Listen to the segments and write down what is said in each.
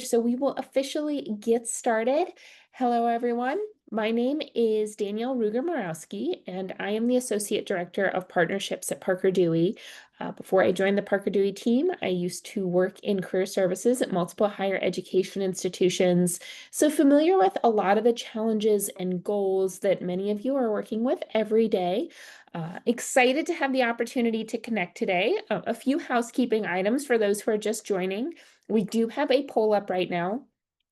so we will officially get started. Hello, everyone. My name is Danielle Ruger-Morowski, and I am the Associate Director of Partnerships at Parker Dewey. Before I joined the Parker Dewey team, I used to work in career services at multiple higher education institutions, so familiar with a lot of the challenges and goals that many of you are working with every day. Excited to have the opportunity to connect today. A few housekeeping items for those who are just joining. We do have a poll up right now.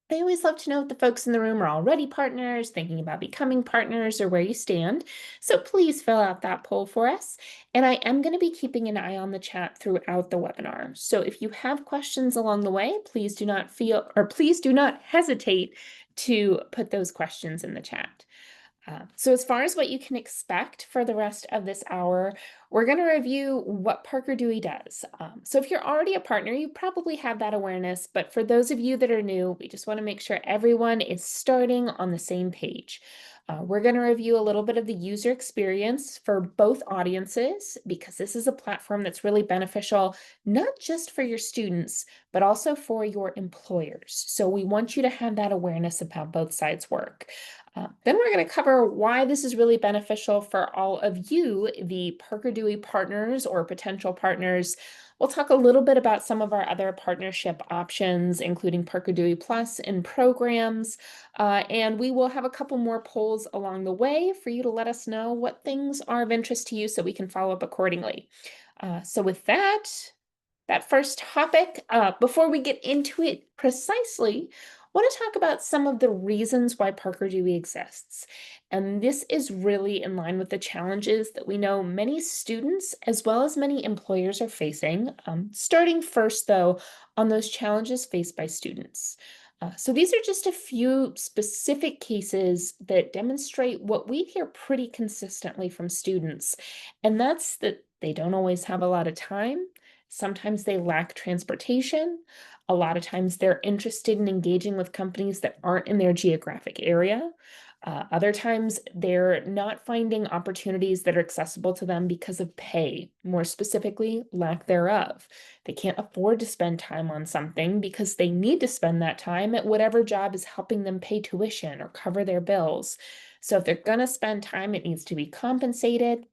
I always love to know if the folks in the room are already partners, thinking about becoming partners, or where you stand. So please fill out that poll for us. And I am going to be keeping an eye on the chat throughout the webinar. So if you have questions along the way, please do not hesitate to put those questions in the chat. So as far as what you can expect for the rest of this hour, we're going to review what Parker Dewey does. So if you're already a partner, you probably have that awareness, but for those of you that are new, we just want to make sure everyone is starting on the same page. We're going to review a little bit of the user experience for both audiences, because this is a platform that's really beneficial, not just for your students, but also for your employers. So we want you to have that awareness of how both sides work. Then we're going to cover why this is really beneficial for all of you, the Parker Dewey partners or potential partners. We'll talk a little bit about some of our other partnership options, including Parker Dewey Plus and programs. And we will have a couple more polls along the way for you to let us know what things are of interest to you so we can follow up accordingly. So with that first topic, before we get into it precisely, I want to talk about some of the reasons why Parker Dewey exists. And this is really in line with the challenges that we know many students as well as many employers are facing. Starting first, though, on those challenges faced by students. So these are just a few specific cases that demonstrate what we hear pretty consistently from students, and that's that they don't always have a lot of time. Sometimes they lack transportation. A lot of times they're interested in engaging with companies that aren't in their geographic area. Other times they're not finding opportunities that are accessible to them because of pay, more specifically, lack thereof. They can't afford to spend time on something because they need to spend that time at whatever job is helping them pay tuition or cover their bills. So if they're going to spend time, it needs to be compensated.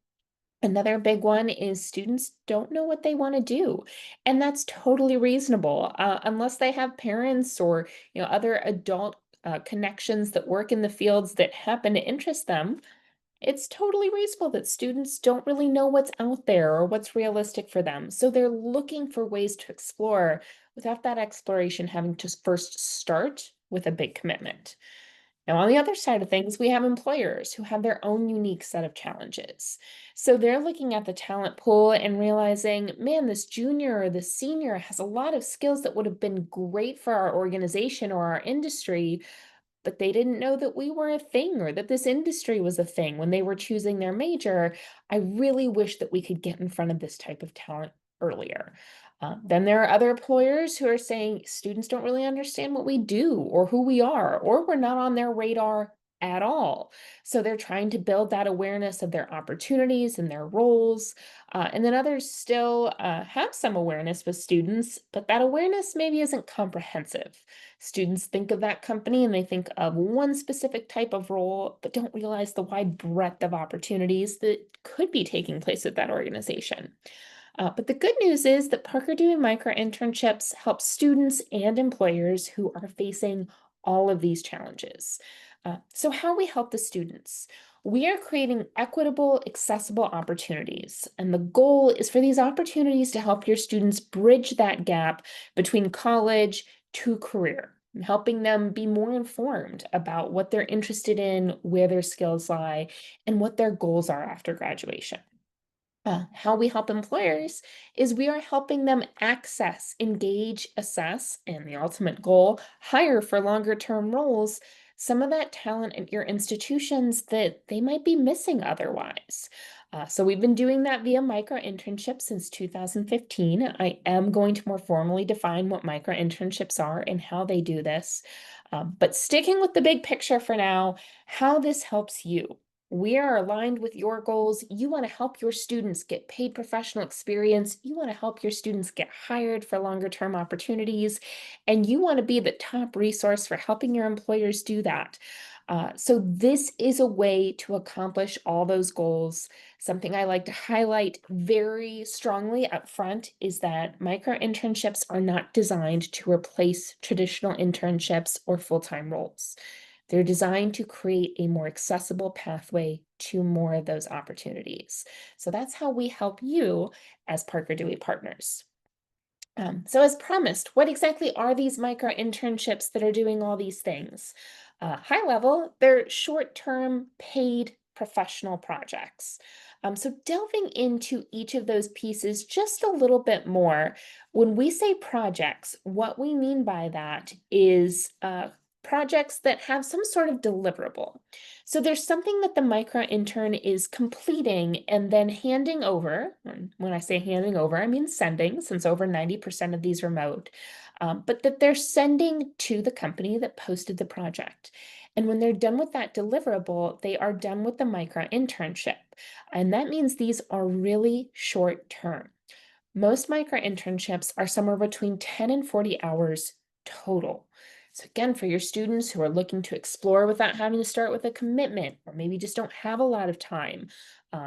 Another big one is students don't know what they want to do, and that's totally reasonable, unless they have parents or other adult connections that work in the fields that happen to interest them. It's totally reasonable that students don't really know what's out there or what's realistic for them, so they're looking for ways to explore without that exploration having to first start with a big commitment. Now, on the other side of things, we have employers who have their own unique set of challenges. So they're looking at the talent pool and realizing, man, this junior or this senior has a lot of skills that would have been great for our organization or our industry, but they didn't know that we were a thing or that this industry was a thing when they were choosing their major. I really wish that we could get in front of this type of talent earlier. Then there are other employers who are saying students don't really understand what we do or who we are, or we're not on their radar at all. So they're trying to build that awareness of their opportunities and their roles. And then others still have some awareness with students, but that awareness maybe isn't comprehensive. Students think of that company and they think of one specific type of role, but don't realize the wide breadth of opportunities that could be taking place at that organization. But the good news is that Parker Dewey Micro-Internships help students and employers who are facing all of these challenges. So how we help the students? We are creating equitable, accessible opportunities. And the goal is for these opportunities to help your students bridge that gap between college to career, and helping them be more informed about what they're interested in, where their skills lie, and what their goals are after graduation. How we help employers is we are helping them access, engage, assess, and the ultimate goal, hire for longer term roles, some of that talent at your institutions that they might be missing otherwise. So we've been doing that via micro-internships since 2015. I am going to more formally define what micro-internships are and how they do this. But sticking with the big picture for now, how this helps you. We are aligned with your goals. You want to help your students get paid professional experience. You want to help your students get hired for longer term opportunities. And you want to be the top resource for helping your employers do that. So, this is a way to accomplish all those goals. Something I like to highlight very strongly up front is that micro internships are not designed to replace traditional internships or full time roles. They're designed to create a more accessible pathway to more of those opportunities. So that's how we help you as Parker Dewey partners. So as promised, what exactly are these micro internships that are doing all these things? High level, they're short-term paid professional projects. So delving into each of those pieces just a little bit more, when we say projects, what we mean by that is projects that have some sort of deliverable. So there's something that the micro intern is completing and then handing over. And when I say handing over, I mean sending, since over 90% of these remote, but that they're sending to the company that posted the project. And when they're done with that deliverable, they are done with the micro internship. And that means these are really short term. Most micro internships are somewhere between 10 and 40 hours total. So, again, for your students who are looking to explore without having to start with a commitment, or maybe just don't have a lot of time,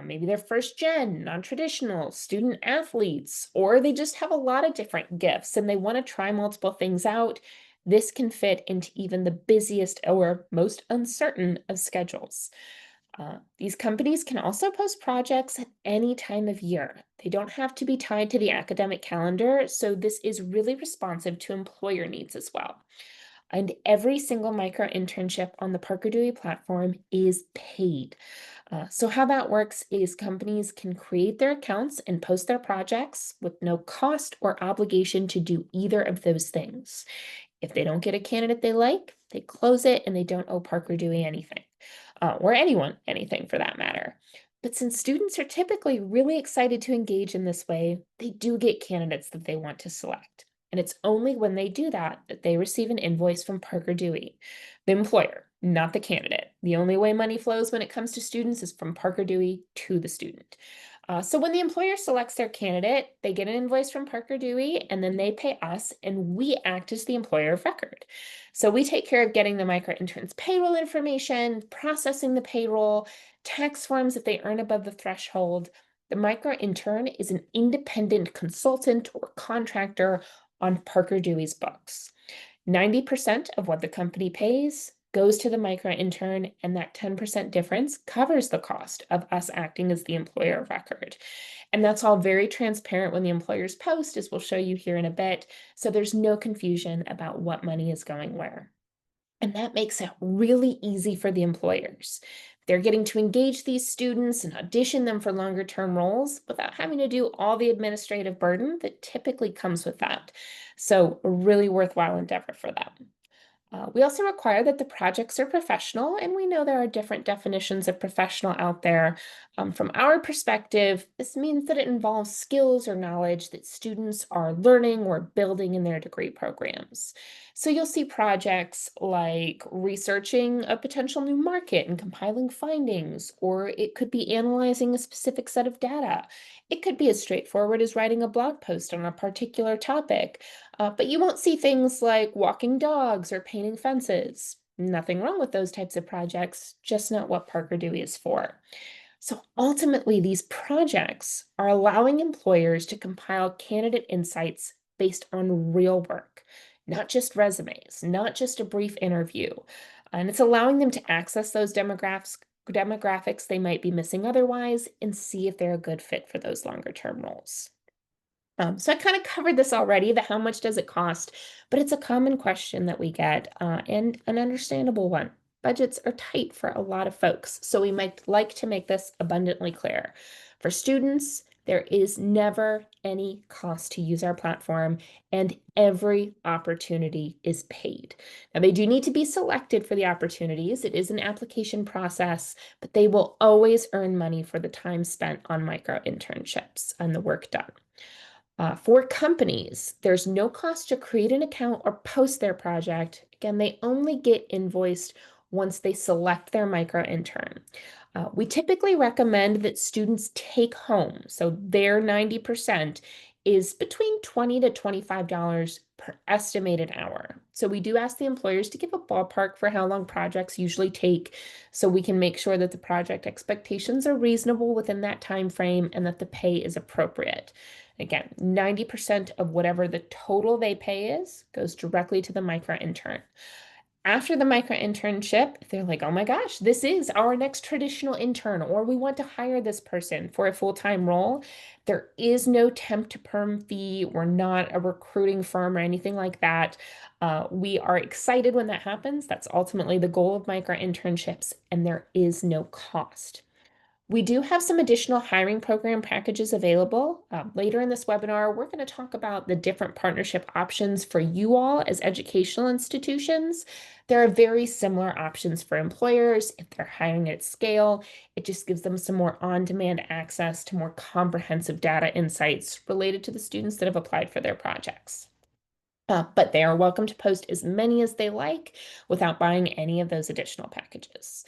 maybe they're first gen, non traditional, student athletes, or they just have a lot of different gifts and they want to try multiple things out, this can fit into even the busiest or most uncertain of schedules. These companies can also post projects at any time of year. They don't have to be tied to the academic calendar, so this is really responsive to employer needs as well. And every single micro internship on the Parker Dewey platform is paid. So, how that works is companies can create their accounts and post their projects with no cost or obligation to do either of those things. If they don't get a candidate they like, they close it and they don't owe Parker Dewey anything, or anyone anything for that matter. But since students are typically really excited to engage in this way, they do get candidates that they want to select. And it's only when they do that that they receive an invoice from Parker Dewey, the employer, not the candidate. The only way money flows when it comes to students is from Parker Dewey to the student. So when the employer selects their candidate, they get an invoice from Parker Dewey, and then they pay us, and we act as the employer of record. So we take care of getting the micro intern's payroll information, processing the payroll, tax forms if they earn above the threshold. The micro intern is an independent consultant or contractor on Parker Dewey's books. 90% of what the company pays goes to the micro intern, and that 10% difference covers the cost of us acting as the employer of record. And that's all very transparent when the employers post, as we'll show you here in a bit. So there's no confusion about what money is going where. And that makes it really easy for the employers. They're getting to engage these students and audition them for longer term roles without having to do all the administrative burden that typically comes with that. So, a really worthwhile endeavor for them. We also require that the projects are professional, and we know there are different definitions of professional out there. From our perspective, this means that it involves skills or knowledge that students are learning or building in their degree programs. So you'll see projects like researching a potential new market and compiling findings, or it could be analyzing a specific set of data. It could be as straightforward as writing a blog post on a particular topic. But you won't see things like walking dogs or painting fences. Nothing wrong with those types of projects, just not what Parker Dewey is for. So ultimately, these projects are allowing employers to compile candidate insights based on real work, not just resumes, not just a brief interview. And it's allowing them to access those demographics they might be missing otherwise and see if they're a good fit for those longer term roles. So I kind of covered this already, the how much does it cost, but it's a common question that we get, and an understandable one. Budgets are tight for a lot of folks, so we might like to make this abundantly clear. For students, there is never any cost to use our platform, and every opportunity is paid. Now, they do need to be selected for the opportunities. It is an application process, but they will always earn money for the time spent on micro internships and the work done. For companies, there's no cost to create an account or post their project. Again, they only get invoiced once they select their micro intern. We typically recommend that students take home, so their 90% is between $20 to $25 per estimated hour. So we do ask the employers to give a ballpark for how long projects usually take, so we can make sure that the project expectations are reasonable within that time frame and that the pay is appropriate. Again, 90% of whatever the total they pay is goes directly to the micro intern. After the micro internship, they're like, oh my gosh, this is our next traditional intern, or we want to hire this person for a full-time role. There is no temp to perm fee. We're not a recruiting firm or anything like that. We are excited when that happens. That's ultimately the goal of micro internships, and there is no cost. We do have some additional hiring program packages available. Later in this webinar, we're going to talk about the different partnership options for you all as educational institutions. There are very similar options for employers if they're hiring at scale. It just gives them some more on-demand access to more comprehensive data insights related to the students that have applied for their projects. But they are welcome to post as many as they like without buying any of those additional packages.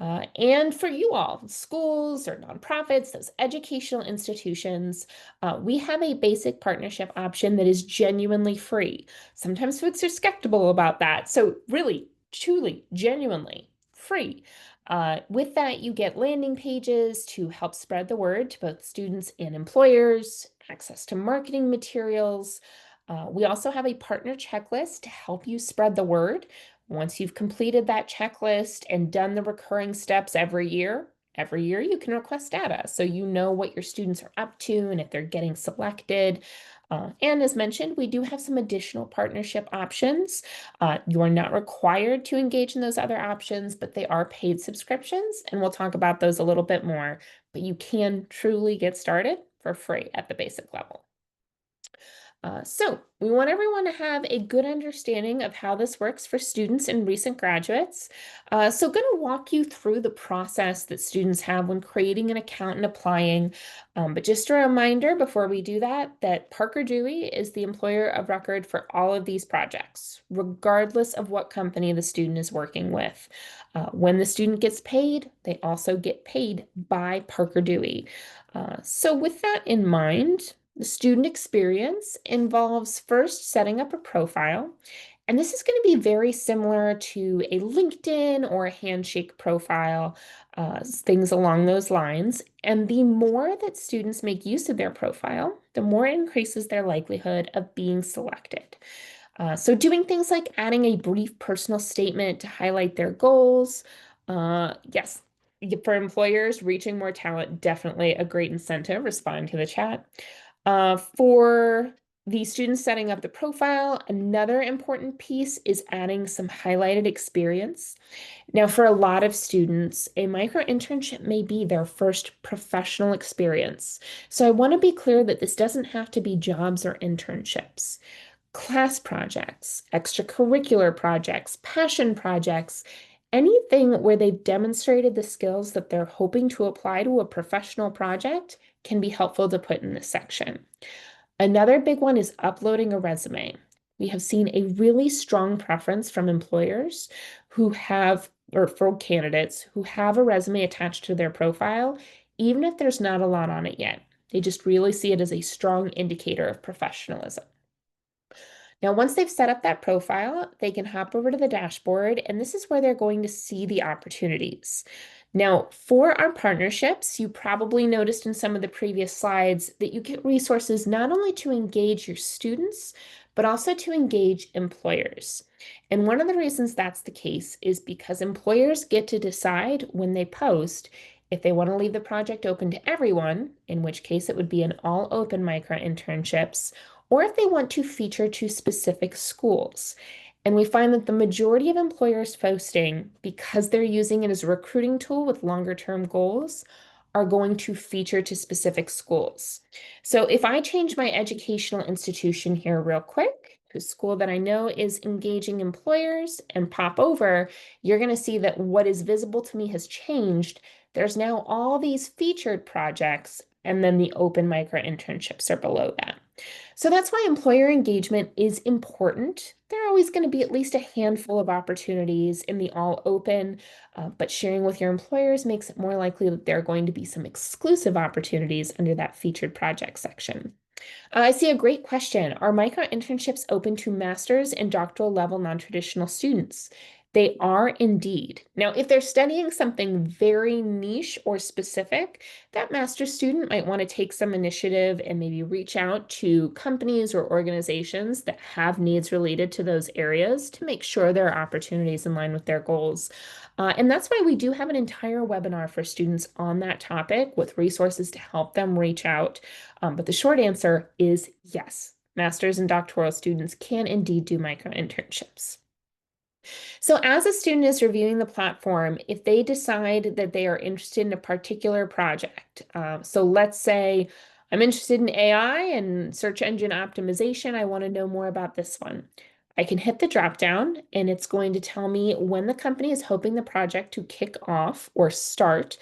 And for you all, schools or nonprofits, those educational institutions, we have a basic partnership option that is genuinely free. Sometimes folks are skeptical about that. So really, truly, genuinely free. With that, you get landing pages to help spread the word to both students and employers, access to marketing materials. We also have a partner checklist to help you spread the word. Once you've completed that checklist and done the recurring steps every year you can request data so you know what your students are up to and if they're getting selected. And as mentioned, we do have some additional partnership options. You are not required to engage in those other options, but they are paid subscriptions, and we'll talk about those a little bit more. But you can truly get started for free at the basic level. So we want everyone to have a good understanding of how this works for students and recent graduates. So going to walk you through the process that students have when creating an account and applying. But just a reminder before we do that, that Parker Dewey is the employer of record for all of these projects, regardless of what company the student is working with. When the student gets paid, they also get paid by Parker Dewey. So with that in mind, the student experience involves first setting up a profile, and this is going to be very similar to a LinkedIn or a Handshake profile, things along those lines. And the more that students make use of their profile, the more it increases their likelihood of being selected. So doing things like adding a brief personal statement to highlight their goals. Yes, for employers, reaching more talent, definitely a great incentive. Respond to the chat. For the students setting up the profile, another important piece is adding some highlighted experience. Now, for a lot of students, a micro internship may be their first professional experience. So I want to be clear that this doesn't have to be jobs or internships. Class projects, extracurricular projects, passion projects, anything where they've demonstrated the skills that they're hoping to apply to a professional project can be helpful to put in this section. Another big one is uploading a resume. We have seen a really strong preference from employers who have, or for candidates who have a resume attached to their profile, even if there's not a lot on it yet. They just really see it as a strong indicator of professionalism. Now, once they've set up that profile, they can hop over to the dashboard, and this is where they're going to see the opportunities. Now, for our partnerships, you probably noticed in some of the previous slides that you get resources not only to engage your students, but also to engage employers. And one of the reasons that's the case is because employers get to decide when they post if they want to leave the project open to everyone, in which case it would be an all open micro internships, or if they want to feature to specific schools. And we find that the majority of employers posting, because they're using it as a recruiting tool with longer term goals, are going to feature to specific schools. So if I change my educational institution here real quick to a school that I know is engaging employers and pop over, you're going to see that what is visible to me has changed. There's now all these featured projects, and then the open micro internships are below that. So that's why employer engagement is important. There are always going to be at least a handful of opportunities in the all open, but sharing with your employers makes it more likely that there are going to be some exclusive opportunities under that featured project section. I see a great question. Are micro internships open to master's and doctoral level non-traditional students? They are indeed. Now, if they're studying something very niche or specific, that master's student might want to take some initiative and maybe reach out to companies or organizations that have needs related to those areas to make sure there are opportunities in line with their goals. And that's why we do have an entire webinar for students on that topic with resources to help them reach out. But the short answer is yes. Master's and doctoral students can indeed do micro internships. So, as a student is reviewing the platform, if they decide that they are interested in a particular project, so let's say I'm interested in AI and search engine optimization, I want to know more about this one. I can hit the drop down and it's going to tell me when the company is hoping the project to kick off or start.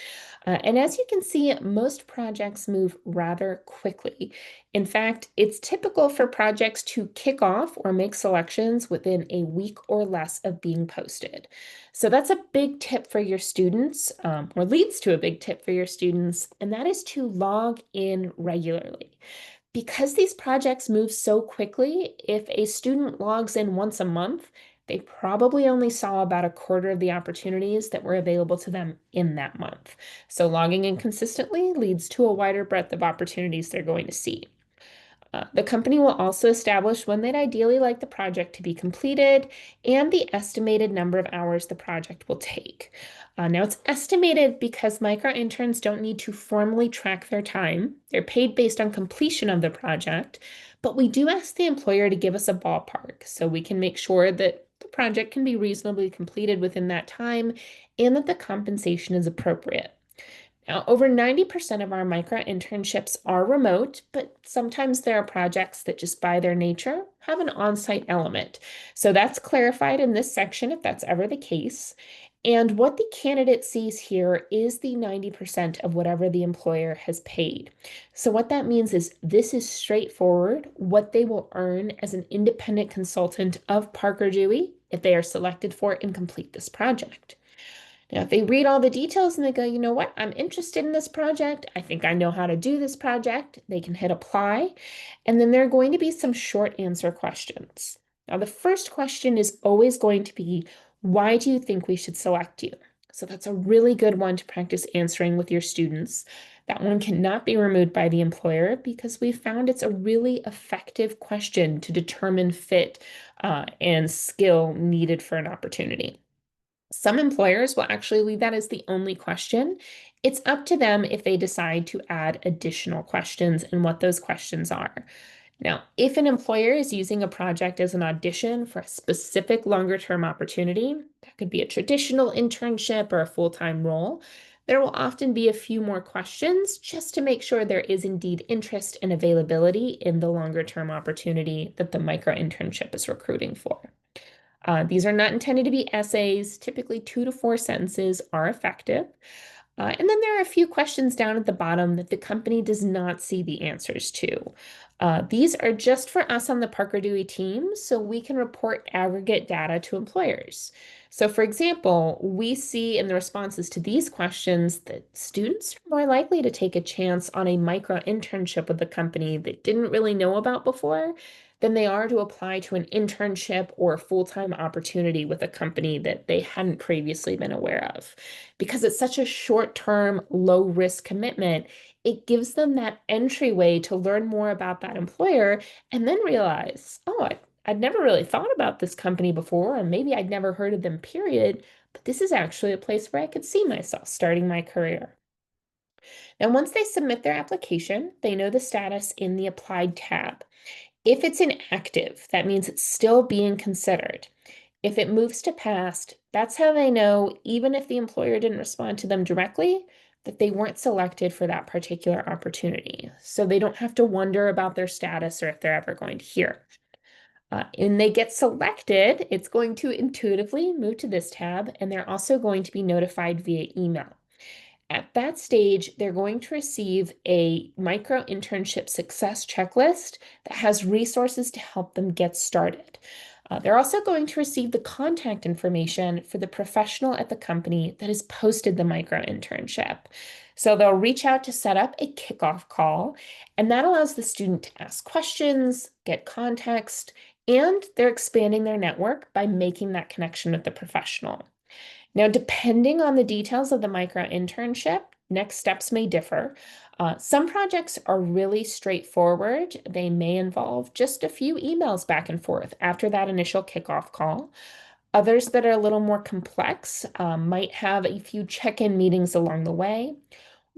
And as you can see, most projects move rather quickly. In fact, it's typical for projects to kick off or make selections within a week or less of being posted. So that's a big tip for your students, or leads to a big tip for your students, and that is to log in regularly. Because these projects move so quickly, if a student logs in once a month, they probably only saw about a quarter of the opportunities that were available to them in that month. So logging in consistently leads to a wider breadth of opportunities they're going to see. The company will also establish when they'd ideally like the project to be completed and the estimated number of hours the project will take. Now, it's estimated because micro interns don't need to formally track their time. They're paid based on completion of the project, but we do ask the employer to give us a ballpark so we can make sure that the project can be reasonably completed within that time and that the compensation is appropriate. Now, over 90% of our micro internships are remote, but sometimes there are projects that just by their nature have an on-site element. So that's clarified in this section if that's ever the case. And what the candidate sees here is the 90% of whatever the employer has paid. So what that means is this is straightforward, what they will earn as an independent consultant of Parker Dewey if they are selected for and complete this project. Now, if they read all the details and they go, you know what, I'm interested in this project, I think I know how to do this project, they can hit apply. And then there are going to be some short answer questions. Now, the first question is always going to be, why do you think we should select you? So that's a really good one to practice answering with your students. That one cannot be removed by the employer because we found it's a really effective question to determine fit and skill needed for an opportunity. Some employers will actually leave that as the only question. It's up to them if they decide to add additional questions and what those questions are. Now, if an employer is using a project as an audition for a specific longer term opportunity, that could be a traditional internship or a full-time role, there will often be a few more questions just to make sure there is indeed interest and availability in the longer term opportunity that the micro internship is recruiting for. These are not intended to be essays. Typically, 2 to 4 sentences are effective. And then there are a few questions down at the bottom that the company does not see the answers to. These are just for us on the Parker Dewey team, so we can report aggregate data to employers. So, for example, we see in the responses to these questions that students are more likely to take a chance on a micro internship with a company they didn't really know about before than they are to apply to an internship or a full-time opportunity with a company that they hadn't previously been aware of. Because it's such a short-term, low-risk commitment, it gives them that entryway to learn more about that employer and then realize, oh, I'd never really thought about this company before, and maybe I'd never heard of them, period. But this is actually a place where I could see myself starting my career. Now, once they submit their application, they know the status in the Applied tab. If it's inactive, that means it's still being considered. If it moves to past, that's how they know, even if the employer didn't respond to them directly, that they weren't selected for that particular opportunity. So they don't have to wonder about their status or if they're ever going to hear. And they get selected, it's going to intuitively move to this tab, and they're also going to be notified via email. At that stage, they're going to receive a micro-internship success checklist that has resources to help them get started. They're also going to receive the contact information for the professional at the company that has posted the micro-internship. So they'll reach out to set up a kickoff call, and that allows the student to ask questions, get context, and they're expanding their network by making that connection with the professional. Now, depending on the details of the micro-internship, next steps may differ. Some projects are really straightforward. They may involve just a few emails back and forth after that initial kickoff call. Others that are a little more complex might have a few check-in meetings along the way.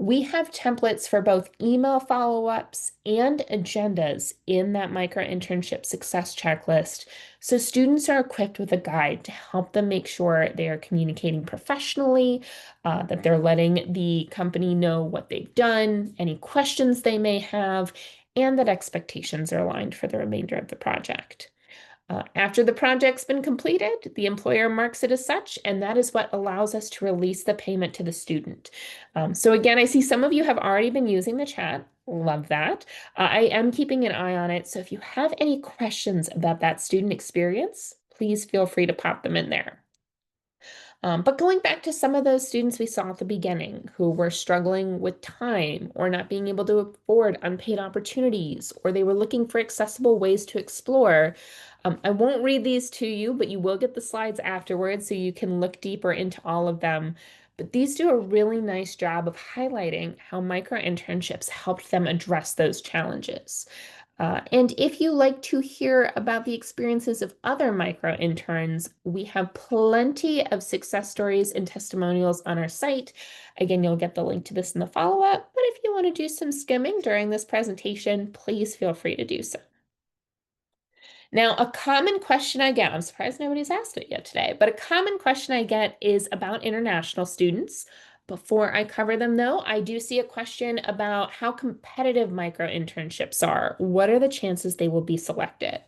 We have templates for both email follow-ups and agendas in that micro-internship success checklist, so students are equipped with a guide to help them make sure they are communicating professionally, that they're letting the company know what they've done, any questions they may have, and that expectations are aligned for the remainder of the project. After the project's been completed, the employer marks it as such, and that is what allows us to release the payment to the student. So again, I see some of you have already been using the chat. Love that. I am keeping an eye on it. So if you have any questions about that student experience, please feel free to pop them in there. But going back to some of those students we saw at the beginning who were struggling with time or not being able to afford unpaid opportunities, or they were looking for accessible ways to explore. I won't read these to you, but you will get the slides afterwards so you can look deeper into all of them. But these do a really nice job of highlighting how micro-internships helped them address those challenges. And if you like to hear about the experiences of other micro interns, we have plenty of success stories and testimonials on our site. Again, you'll get the link to this in the follow-up, but if you want to do some skimming during this presentation, please feel free to do so. Now, a common question I get, I'm surprised nobody's asked it yet today, but a common question I get is about international students. Before I cover them though, I do see a question about how competitive micro-internships are. What are the chances they will be selected?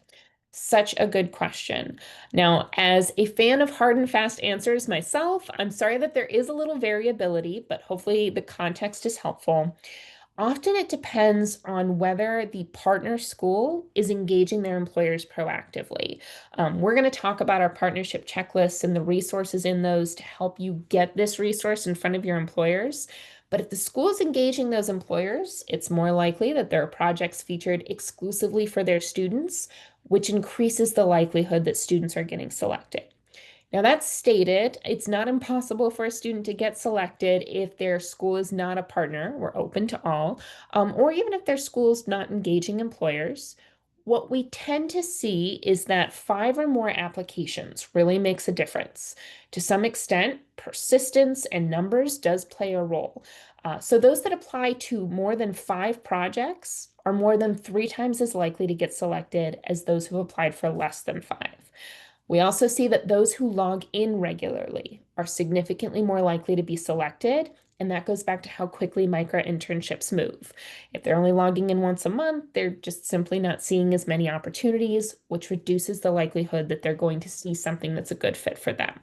Such a good question. Now, as a fan of hard and fast answers myself, I'm sorry that there is a little variability, but hopefully the context is helpful. Often it depends on whether the partner school is engaging their employers proactively. We're going to talk about our partnership checklists and the resources in those to help you get this resource in front of your employers. But if the school is engaging those employers, it's more likely that there are projects featured exclusively for their students, which increases the likelihood that students are getting selected. Now, that's stated, it's not impossible for a student to get selected if their school is not a partner. We're open to all, or even if their school is not engaging employers. What we tend to see is that 5 or more applications really makes a difference. To some extent, persistence and numbers does play a role. So those that apply to more than 5 projects are more than 3 times as likely to get selected as those who applied for less than 5. We also see that those who log in regularly are significantly more likely to be selected, and that goes back to how quickly micro-internships move. If they're only logging in once a month, they're just simply not seeing as many opportunities, which reduces the likelihood that they're going to see something that's a good fit for them.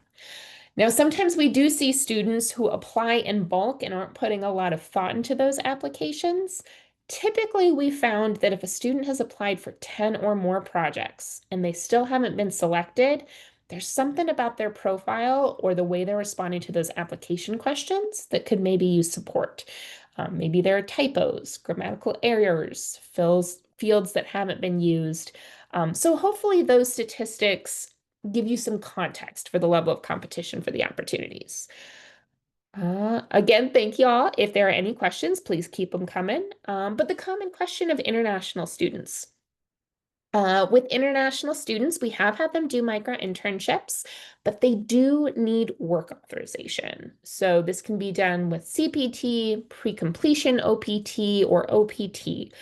Now, sometimes we do see students who apply in bulk and aren't putting a lot of thought into those applications. Typically, we found that if a student has applied for 10 or more projects and they still haven't been selected, there's something about their profile or the way they're responding to those application questions that could maybe use support. Maybe there are typos, grammatical errors, fields that haven't been used. So hopefully those statistics give you some context for the level of competition for the opportunities. Again, thank you all. If there are any questions, please keep them coming. But the common question of international students. With international students, we have had them do micro-internships, but they do need work authorization. So this can be done with CPT, pre-completion OPT, or OPT.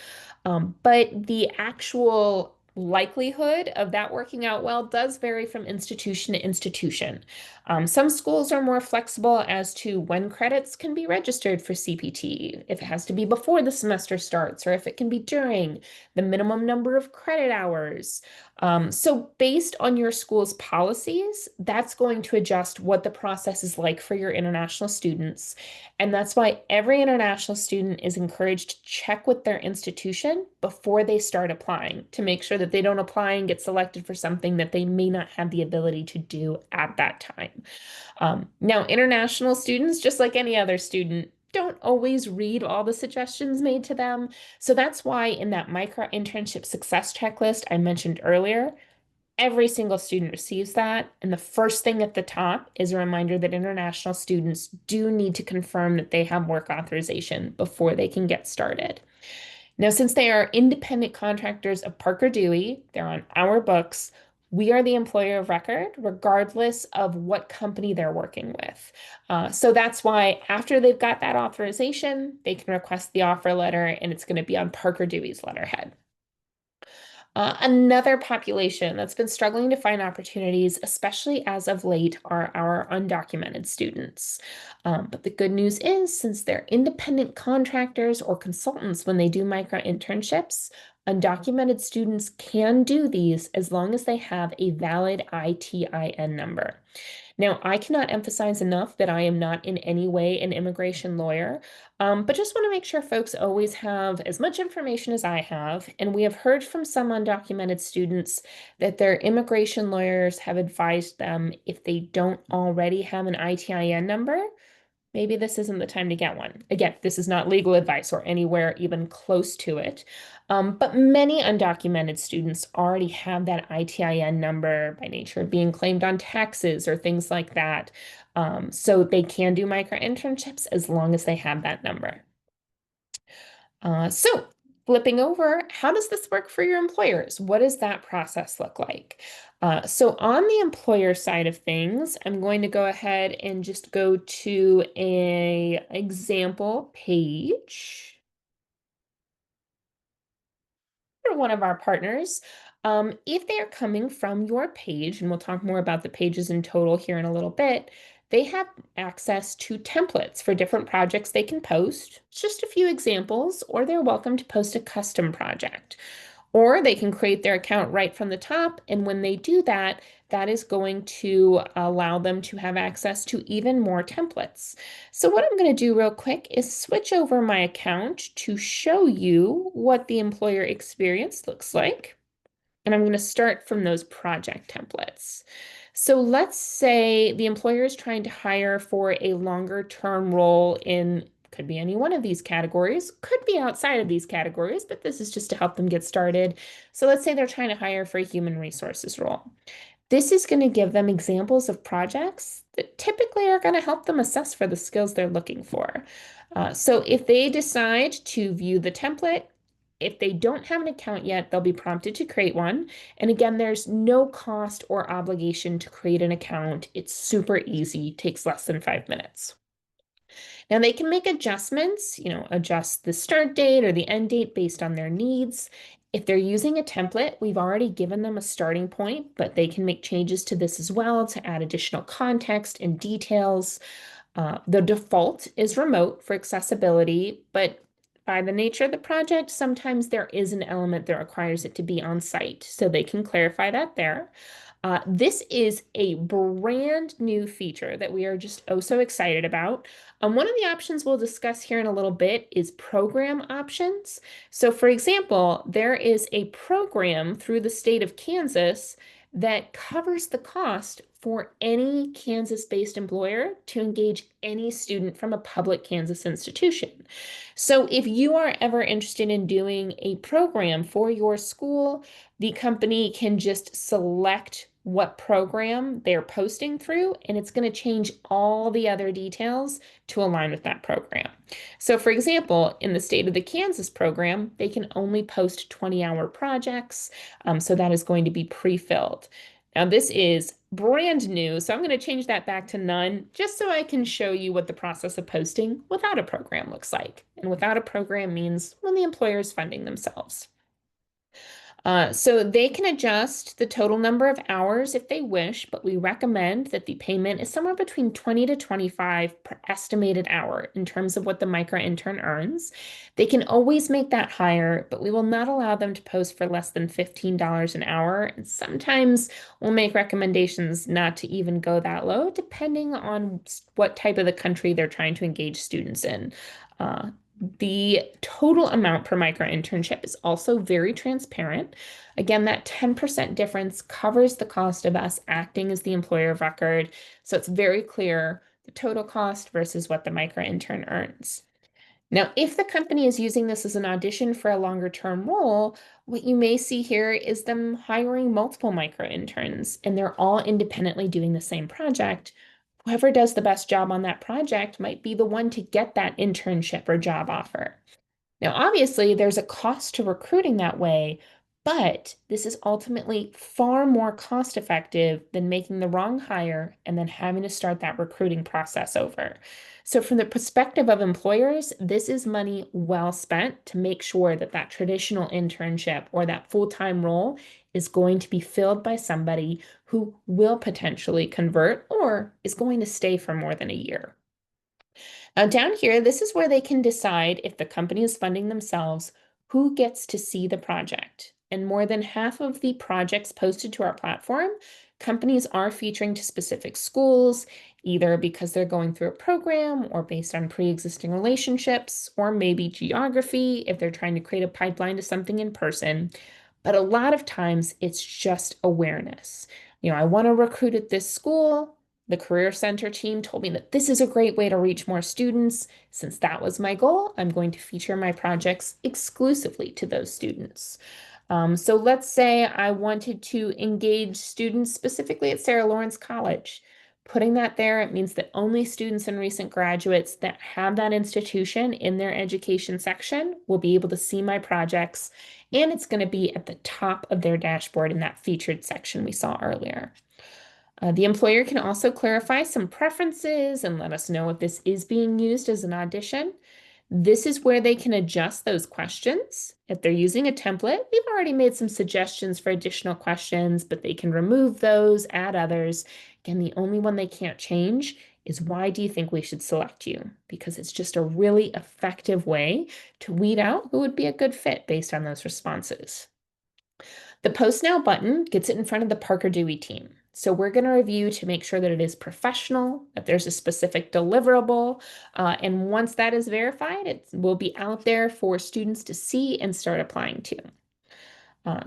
But the actual likelihood of that working out well does vary from institution to institution. Some schools are more flexible as to when credits can be registered for CPT, if it has to be before the semester starts, or if it can be during, the minimum number of credit hours. So based on your school's policies, that's going to adjust what the process is like for your international students. And that's why every international student is encouraged to check with their institution before they start applying to make sure that they don't apply and get selected for something that they may not have the ability to do at that time. Now, international students, just like any other student, don't always read all the suggestions made to them. So that's why in that micro-internship success checklist I mentioned earlier, every single student receives that. And the first thing at the top is a reminder that international students do need to confirm that they have work authorization before they can get started. Now, since they are independent contractors of Parker Dewey, they're on our books. We are the employer of record, regardless of what company they're working with. So that's why after they've got that authorization, they can request the offer letter and it's going to be on Parker Dewey's letterhead. Another population that's been struggling to find opportunities, especially as of late, are our undocumented students. But the good news is, since they're independent contractors or consultants when they do micro internships, undocumented students can do these as long as they have a valid ITIN number. Now, I cannot emphasize enough that I am not in any way an immigration lawyer, but just want to make sure folks always have as much information as I have. And we have heard from some undocumented students that their immigration lawyers have advised them if they don't already have an ITIN number, maybe this isn't the time to get one. Again, this is not legal advice or anywhere even close to it. But many undocumented students already have that ITIN number by nature of being claimed on taxes or things like that. So they can do micro internships as long as they have that number. So flipping over, how does this work for your employers? What does that process look like? So on the employer side of things, I'm going to go ahead and just go to a example page for one of our partners. If they are coming from your page, and we'll talk more about the pages in total here in a little bit, they have access to templates for different projects they can post, just a few examples, or they're welcome to post a custom project. Or they can create their account right from the top. And when they do that, that is going to allow them to have access to even more templates. So what I'm going to do real quick is switch over my account to show you what the employer experience looks like. And I'm going to start from those project templates. So let's say the employer is trying to hire for a longer term role in, could be any one of these categories, could be outside of these categories, but this is just to help them get started. So let's say they're trying to hire for a human resources role. This is going to give them examples of projects that typically are going to help them assess for the skills they're looking for. So if they decide to view the template, if they don't have an account yet, they'll be prompted to create one. And again, there's no cost or obligation to create an account. It's super easy, takes less than 5 minutes. Now they can make adjustments, adjust the start date or the end date based on their needs. If they're using a template, we've already given them a starting point, but they can make changes to this as well to add additional context and details. The default is remote for accessibility, but by the nature of the project, sometimes there is an element that requires it to be on site, so they can clarify that there. This is a brand new feature that we are just oh so excited about. One of the options we'll discuss here in a little bit is program options. So for example, there is a program through the state of Kansas that covers the cost for any Kansas-based employer to engage any student from a public Kansas institution. So if you are ever interested in doing a program for your school, the company can just select what program they're posting through, and it's going to change all the other details to align with that program. So for example, in the state of the Kansas program, they can only post 20-hour projects, so that is going to be pre-filled. Now this is brand new, so I'm going to change that back to none, just so I can show you what the process of posting without a program looks like. And without a program means when the employer is funding themselves. So they can adjust the total number of hours if they wish, but we recommend that the payment is somewhere between 20 to 25 per estimated hour in terms of what the micro intern earns. They can always make that higher, but we will not allow them to post for less than $15 an hour. And sometimes we'll make recommendations not to even go that low, depending on what type of the country they're trying to engage students in. Uh, the total amount per micro internship is also very transparent. Again, that 10% difference covers the cost of us acting as the employer of record. So it's very clear the total cost versus what the micro intern earns. Now, if the company is using this as an audition for a longer term role, what you may see here is them hiring multiple micro interns, and they're all independently doing the same project. Whoever does the best job on that project might be the one to get that internship or job offer. Now, obviously, there's a cost to recruiting that way, but this is ultimately far more cost effective than making the wrong hire and then having to start that recruiting process over. So, from the perspective of employers, this is money well spent to make sure that that traditional internship or that full-time role is going to be filled by somebody who will potentially convert or is going to stay for more than a year. Now, down here, this is where they can decide if the company is funding themselves, who gets to see the project. And more than half of the projects posted to our platform, companies are featuring to specific schools, either because they're going through a program or based on pre-existing relationships, or maybe geography if they're trying to create a pipeline to something in person. But a lot of times it's just awareness. I want to recruit at this school. The Career Center team told me that this is a great way to reach more students. Since that was my goal, I'm going to feature my projects exclusively to those students. So let's say I wanted to engage students specifically at Sarah Lawrence College. Putting that there, it means that only students and recent graduates that have that institution in their education section will be able to see my projects, and it's going to be at the top of their dashboard in that featured section we saw earlier. The employer can also clarify some preferences and let us know if this is being used as an audition. This is where they can adjust those questions. If they're using a template, we've already made some suggestions for additional questions, but they can remove those, add others. Again, the only one they can't change is why do you think we should select you? Because it's just a really effective way to weed out who would be a good fit based on those responses. The Post Now button gets it in front of the Parker Dewey team. So we're going to review to make sure that it is professional, that there's a specific deliverable, and once that is verified, it will be out there for students to see and start applying to.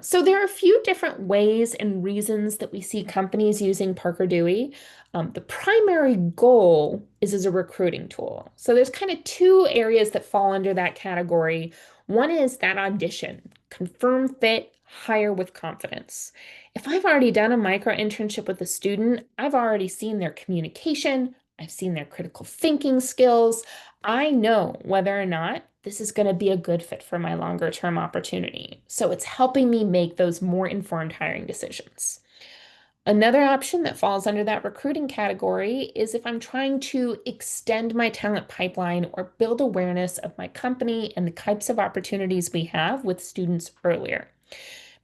So there are a few different ways and reasons that we see companies using Parker Dewey. The primary goal is as a recruiting tool. So there's kind of two areas that fall under that category. One is that audition, confirm fit, hire with confidence. If I've already done a micro internship with a student, I've already seen their communication, I've seen their critical thinking skills. I know whether or not this is going to be a good fit for my longer term opportunity. So it's helping me make those more informed hiring decisions. Another option that falls under that recruiting category is if I'm trying to extend my talent pipeline or build awareness of my company and the types of opportunities we have with students earlier.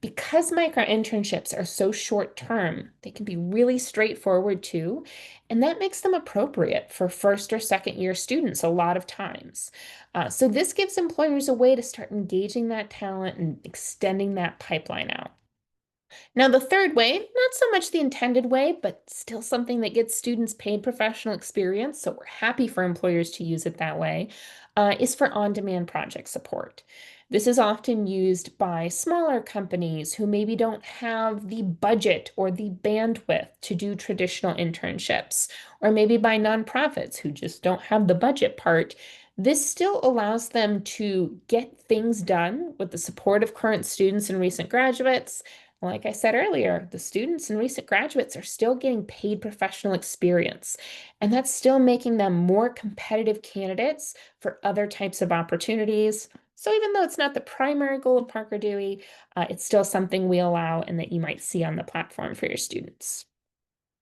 Because micro internships are so short term, they can be really straightforward too, and that makes them appropriate for first or second year students a lot of times. So this gives employers a way to start engaging that talent and extending that pipeline out. Now, the third way, not so much the intended way, but still something that gets students paid professional experience, so we're happy for employers to use it that way, is for on-demand project support. This is often used by smaller companies who maybe don't have the budget or the bandwidth to do traditional internships, or maybe by nonprofits who just don't have the budget part. This still allows them to get things done with the support of current students and recent graduates. Like I said earlier, the students and recent graduates are still getting paid professional experience, and that's still making them more competitive candidates for other types of opportunities. So even though it's not the primary goal of Parker Dewey, it's still something we allow and that you might see on the platform for your students.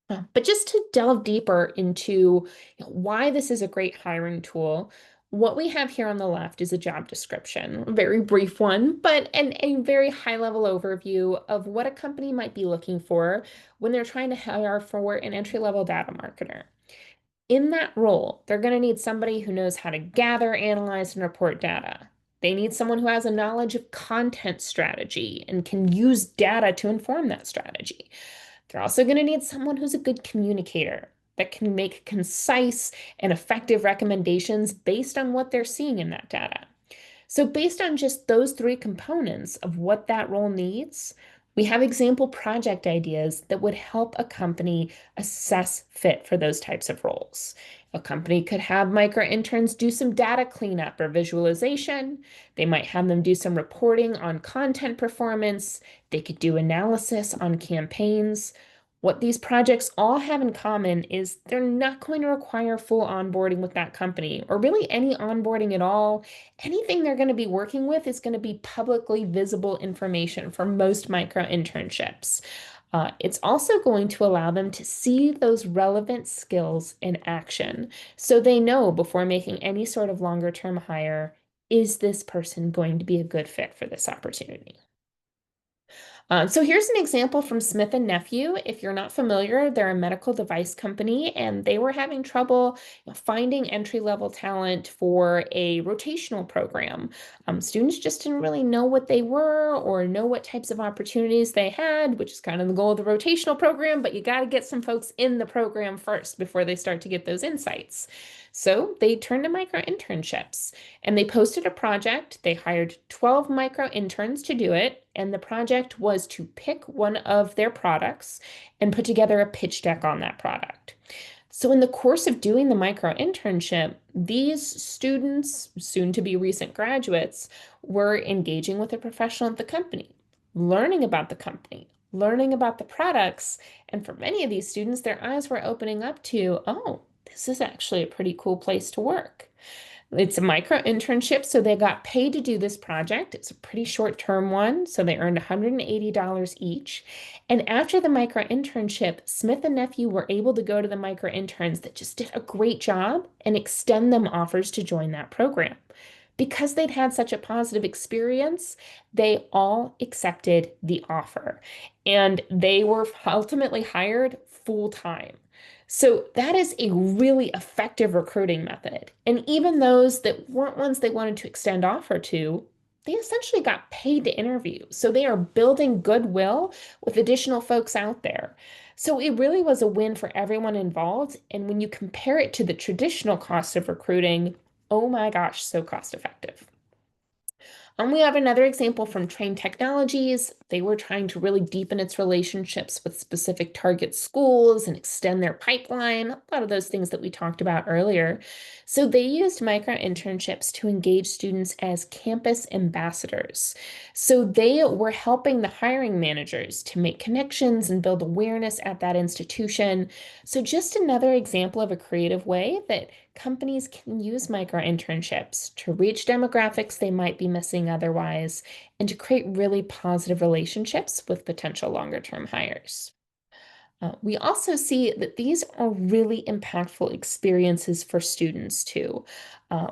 But just to delve deeper into why this is a great hiring tool, what we have here on the left is a job description, a very brief one, but a very high-level overview of what a company might be looking for when they're trying to hire for an entry-level data marketer. In that role, they're going to need somebody who knows how to gather, analyze, and report data. They need someone who has a knowledge of content strategy and can use data to inform that strategy. They're also going to need someone who's a good communicator that can make concise and effective recommendations based on what they're seeing in that data. So, based on just those three components of what that role needs, we have example project ideas that would help a company assess fit for those types of roles. A company could have micro interns do some data cleanup or visualization. They might have them do some reporting on content performance. They could do analysis on campaigns. What these projects all have in common is they're not going to require full onboarding with that company or really any onboarding at all. Anything they're going to be working with is going to be publicly visible information for most micro internships. It's also going to allow them to see those relevant skills in action so they know before making any sort of longer term hire, is this person going to be a good fit for this opportunity? So here's an example from Smith and Nephew. If you're not familiar, they're a medical device company, and they were having trouble finding entry-level talent for a rotational program. Students just didn't really know what they were or know what types of opportunities they had, which is kind of the goal of the rotational program, but you got to get some folks in the program first before they start to get those insights. So they turned to micro internships and they posted a project. They hired 12 micro interns to do it. And the project was to pick one of their products and put together a pitch deck on that product. So, in the course of doing the micro internship, these students, soon to be recent graduates, were engaging with a professional at the company, learning about the company, learning about the products. And for many of these students, their eyes were opening up to, oh, this is actually a pretty cool place to work. It's a micro internship, so they got paid to do this project. It's a pretty short-term one, so they earned $180 each. And after the micro internship, Smith and Nephew were able to go to the micro interns that just did a great job and extend them offers to join that program. Because they'd had such a positive experience, they all accepted the offer and they were ultimately hired full time. So that is a really effective recruiting method. And even those that weren't ones they wanted to extend offer to, they essentially got paid to interview. So they are building goodwill with additional folks out there. So it really was a win for everyone involved. And when you compare it to the traditional cost of recruiting, oh my gosh, so cost effective. We have another example from Train Technologies. They were trying to really deepen its relationships with specific target schools and extend their pipeline, a lot of those things that we talked about earlier. So they used micro internships to engage students as campus ambassadors. So they were helping the hiring managers to make connections and build awareness at that institution. So just another example of a creative way that companies can use micro internships to reach demographics they might be missing otherwise and to create really positive relationships with potential longer term hires. We also see that these are really impactful experiences for students too.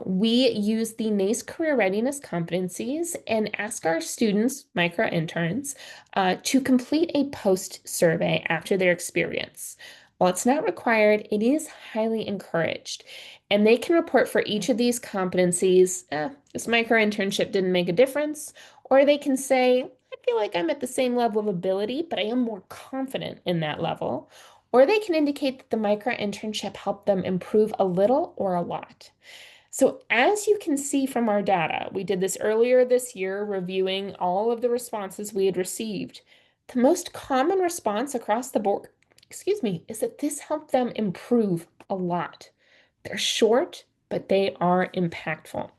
We use the NACE Career Readiness competencies and ask our students, micro interns, to complete a post survey after their experience. While it's not required, it is highly encouraged. And they can report for each of these competencies, this micro internship didn't make a difference, or they can say, I feel like I'm at the same level of ability, but I am more confident in that level. Or they can indicate that the micro internship helped them improve a little or a lot. So as you can see from our data, we did this earlier this year, reviewing all of the responses we had received. The most common response across the board, is that this helped them improve a lot. They're short, but they are impactful.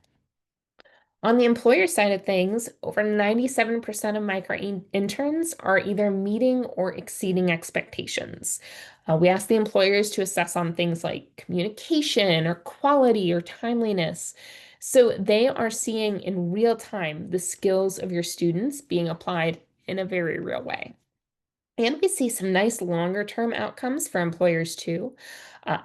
On the employer side of things, over 97% of micro interns are either meeting or exceeding expectations. We ask the employers to assess on things like communication or quality or timeliness. So they are seeing in real time the skills of your students being applied in a very real way. And we see some nice longer term outcomes for employers too.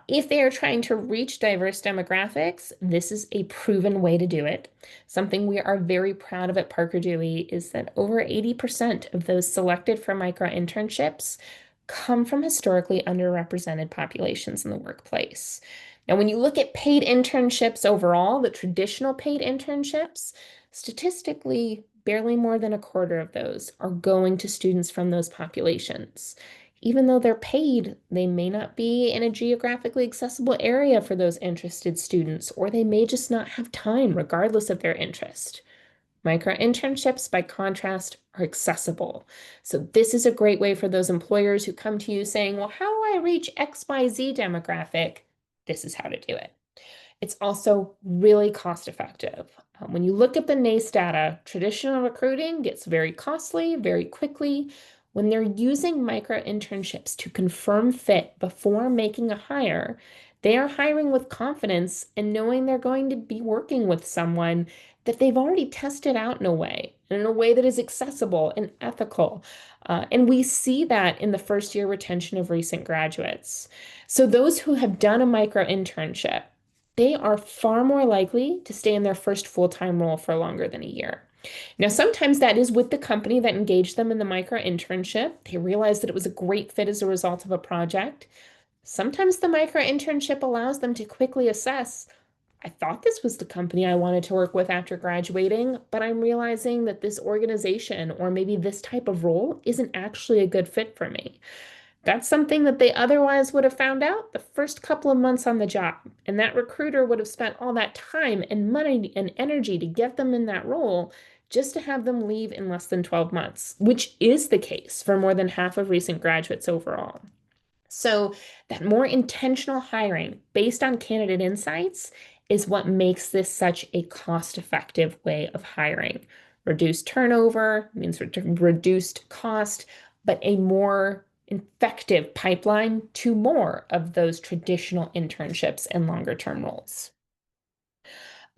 If they are trying to reach diverse demographics, this is a proven way to do it. Something we are very proud of at Parker Dewey is that over 80% of those selected for micro internships come from historically underrepresented populations in the workplace. Now, when you look at paid internships overall, the traditional paid internships, statistically, barely more than a quarter of those are going to students from those populations. Even though they're paid, they may not be in a geographically accessible area for those interested students, or they may just not have time, regardless of their interest. Micro internships, by contrast, are accessible. So, this is a great way for those employers who come to you saying, well, how do I reach XYZ demographic? This is how to do it. It's also really cost effective. When you look at the NACE data, traditional recruiting gets very costly very quickly. When they're using micro internships to confirm fit before making a hire, they are hiring with confidence and knowing they're going to be working with someone that they've already tested out in a way that is accessible and ethical. And we see that in the first year retention of recent graduates. So those who have done a micro internship, they are far more likely to stay in their first full-time role for longer than a year. Now, sometimes that is with the company that engaged them in the micro internship. They realized that it was a great fit as a result of a project. Sometimes the micro internship allows them to quickly assess, I thought this was the company I wanted to work with after graduating, but I'm realizing that this organization or maybe this type of role isn't actually a good fit for me. That's something that they otherwise would have found out the first couple of months on the job. And that recruiter would have spent all that time and money and energy to get them in that role just to have them leave in less than 12 months, which is the case for more than half of recent graduates overall. So, that more intentional hiring based on candidate insights is what makes this such a cost-effective way of hiring. Reduced turnover means reduced cost, but a more effective pipeline to more of those traditional internships and longer term roles.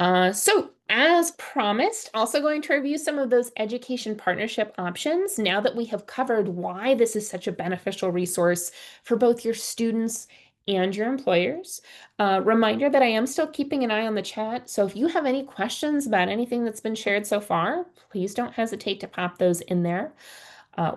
So, as promised, also going to review some of those education partnership options now that we have covered why this is such a beneficial resource for both your students and your employers. Reminder that I am still keeping an eye on the chat. So, if you have any questions about anything that's been shared so far, please don't hesitate to pop those in there.